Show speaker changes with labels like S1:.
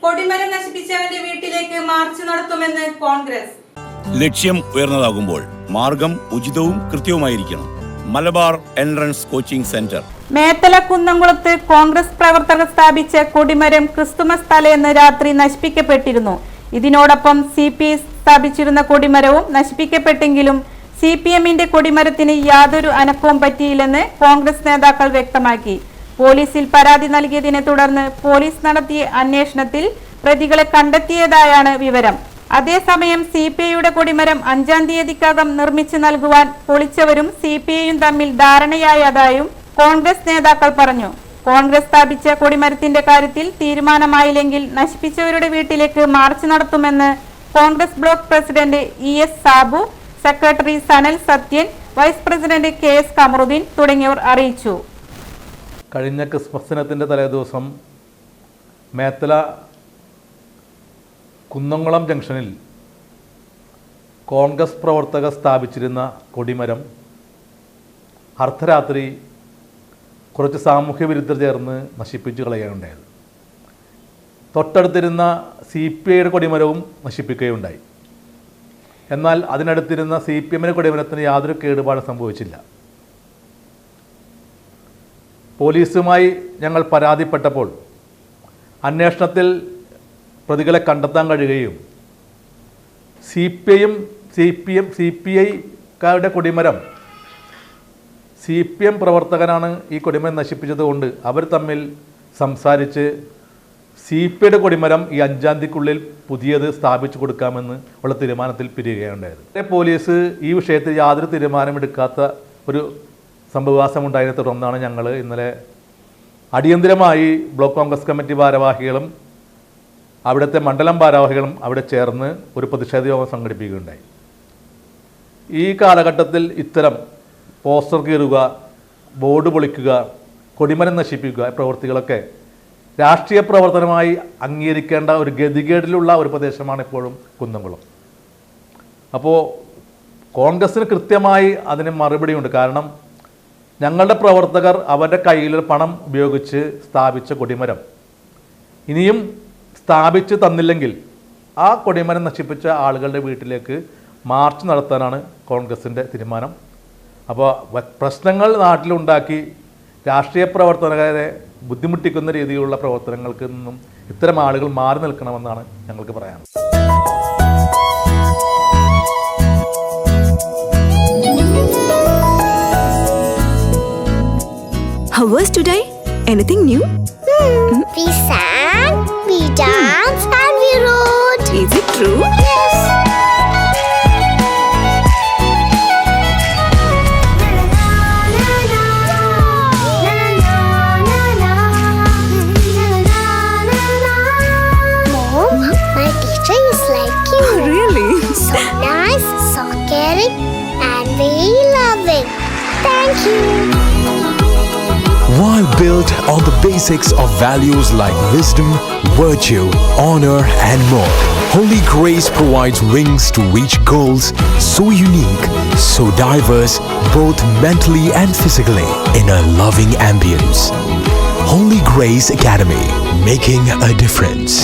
S1: കൊടിമരം നശിപ്പിച്ചവന്റെ വീട്ടിലേക്ക് മാർച്ച് നടത്തുമെന്ന് കോൺഗ്രസ്.
S2: ലക്ഷ്യം ഉയർന്നതാകുമ്പോൾ മാർഗം ഉചിതവും കൃത്യവുമായിരിക്കണം. Malabar entrance coaching centre.
S1: Methala കുന്നംകുളത്ത് കോൺഗ്രസ് പ്രവർത്തകർ സ്ഥാപിച്ച കൊടിമരം ക്രിസ്തുമസ് തലേന്ന് രാത്രി നശിപ്പിക്കപ്പെട്ടിരുന്നു. ഇതിനോടൊപ്പം CPI സ്ഥാപിച്ചിരുന്ന കൊടിമരവും നശിപ്പിക്കപ്പെട്ടെങ്കിലും CPMന്റെ കൊടിമരത്തിന് യാതൊരു അനക്കവും പറ്റിയില്ലെന്ന് കോൺഗ്രസ് നേതാക്കൾ വ്യക്തമാക്കി. പോലീസിൽ പരാതി നൽകിയതിനെ തുടർന്ന് പോലീസ് നടത്തിയ അന്വേഷണത്തിൽ പ്രതികളെ കണ്ടെത്തിയതായാണ് വിവരം. അതേസമയം CPIയുടെ കൊടിമരം 5-ാം തീയതിക്കകം നിർമ്മിച്ചു നൽകുവാൻ പൊളിച്ചവരും CPIയും തമ്മിൽ ധാരണയായതായും കോൺഗ്രസ് നേതാക്കൾ പറഞ്ഞു. കോൺഗ്രസ് സ്ഥാപിച്ച കൊടിമരത്തിന്റെ കാര്യത്തിൽ തീരുമാനമായില്ലെങ്കിൽ നശിപ്പിച്ചവരുടെ വീട്ടിലേക്ക് മാർച്ച് നടത്തുമെന്ന് Congress block president ES Sabu, secretary Sanal Sathyan, vice president KS Kamaruddin തുടങ്ങിയവർ അറിയിച്ചു.
S3: കഴിഞ്ഞ ക്രിസ്മസ് ദിനത്തിൻ്റെ തലേദിവസം മേത്തല കുന്നംകുളം ജംഗ്ഷനിൽ കോൺഗ്രസ് പ്രവർത്തകർ സ്ഥാപിച്ചിരുന്ന കൊടിമരം അർദ്ധരാത്രി കുറച്ച് സാമൂഹ്യ വിരുദ്ധർ ചേർന്ന് നശിപ്പിച്ചു കളയുകയുണ്ടായത്. തൊട്ടടുത്തിരുന്ന CPIയുടെ കൊടിമരവും നശിപ്പിക്കുകയുണ്ടായി. എന്നാൽ അതിനടുത്തിരുന്ന CPMന്റെ കൊടിമരത്തിന് യാതൊരു കേടുപാടും സംഭവിച്ചില്ല. പോലീസുമായി ഞങ്ങൾ പരാതിപ്പെട്ടപ്പോൾ അന്വേഷണത്തിൽ പ്രതികളെ കണ്ടെത്താൻ കഴിയുകയും CPIക്കാരുടെ കൊടിമരം CPM പ്രവർത്തകനാണ് ഈ കൊടിമരം നശിപ്പിച്ചതുകൊണ്ട് അവർ തമ്മിൽ സംസാരിച്ച് CPIയുടെ കൊടിമരം ഈ 5-ാം തീയതിക്കുള്ളിൽ പുതിയത് സ്ഥാപിച്ചു കൊടുക്കാമെന്ന് ഉള്ള തീരുമാനത്തിൽ പിരിയുകയുണ്ടായത്. പോലീസ് ഈ വിഷയത്തിൽ യാതൊരു തീരുമാനമെടുക്കാത്ത ഒരു സംഭവവാസമുണ്ടായതിനെ തുടർന്നാണ് ഞങ്ങൾ ഇന്നലെ അടിയന്തരമായി ബ്ലോക്ക് കോൺഗ്രസ് കമ്മിറ്റി ഭാരവാഹികളും അവിടുത്തെ മണ്ഡലം ഭാരവാഹികളും അവിടെ ചേർന്ന് ഒരു പ്രതിഷേധ യോഗം സംഘടിപ്പിക്കുകയുണ്ടായി. ഈ കാലഘട്ടത്തിൽ ഇത്തരം പോസ്റ്റർ കീറുക, ബോർഡ് പൊളിക്കുക, കൊടിമരം നശിപ്പിക്കുക പ്രവൃത്തികളൊക്കെ രാഷ്ട്രീയ പ്രവർത്തനമായി അംഗീകരിക്കേണ്ട ഒരു ഗതികേടിലുള്ള ഒരു പ്രദേശമാണ് ഇപ്പോഴും കുന്നംകുളം. അപ്പോൾ കോൺഗ്രസ്സിന് കൃത്യമായി അതിന് മറുപടിയുണ്ട്. കാരണം ഞങ്ങളുടെ പ്രവർത്തകർ അവരുടെ കയ്യിൽ പണം ഉപയോഗിച്ച് സ്ഥാപിച്ച കൊടിമരം ഇനിയും സ്ഥാപിച്ച് തന്നില്ലെങ്കിൽ ആ കൊടിമരം നശിപ്പിച്ച ആളുകളുടെ വീട്ടിലേക്ക് മാർച്ച് നടത്താനാണ് കോൺഗ്രസിൻ്റെ തീരുമാനം. അപ്പോൾ പ്രശ്നങ്ങൾ നാട്ടിലുണ്ടാക്കി രാഷ്ട്രീയ പ്രവർത്തകരെ ബുദ്ധിമുട്ടിക്കുന്ന രീതിയിലുള്ള പ്രവർത്തനങ്ങൾക്ക് നിന്നും ഇത്തരം ആളുകൾ മാറി നിൽക്കണമെന്നാണ് ഞങ്ങൾക്ക് പറയാനുള്ളത്.
S4: How was today? Anything new?
S5: We sang, we danced, and we wrote.
S4: Is it true?
S5: Yes. Mom, my teacher is like you.
S4: Oh, really?
S5: So nice, so caring, and very loving. Thank you.
S6: While built on the basics of values like wisdom, virtue, honor, and more, Holy Grace provides wings to reach goals so unique, so diverse, both mentally and physically, in a loving ambience. Holy Grace Academy, making a difference.